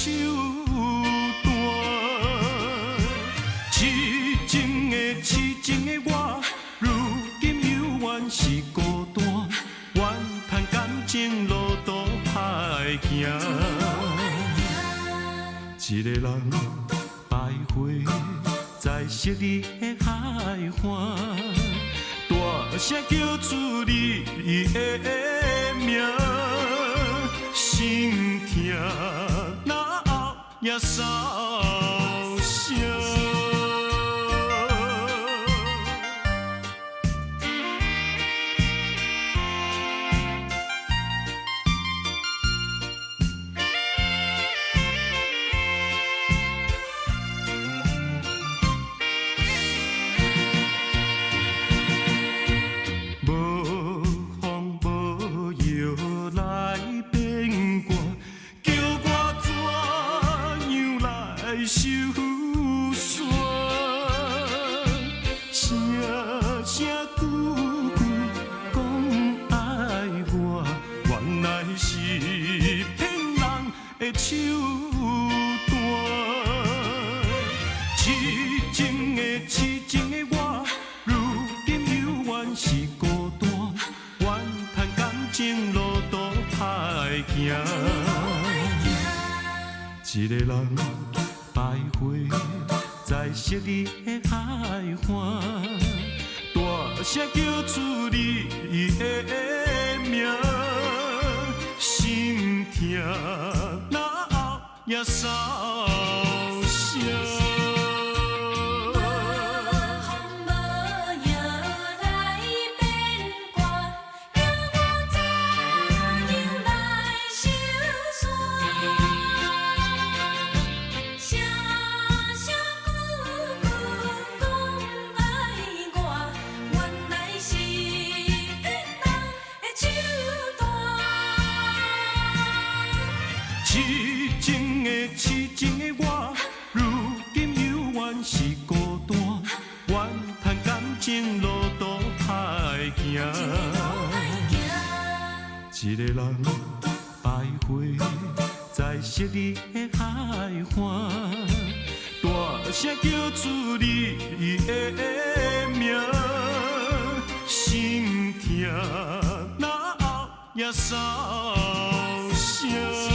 手段。痴情的痴情的我，如今犹原是孤单，怨叹感情路途歹行。一个人徘徊在昔日的海岸，大声叫出你的名，心痛哪后也扫声。一个人徘徊在昔日的海岸，大声叫出你的名，心痛哪后也扫声。痴情的痴情的我，如今犹原是孤单，怨叹感情路途歹行。一个人徘徊在昔日的海岸，大声叫出你的名，心痛哪后也扫声。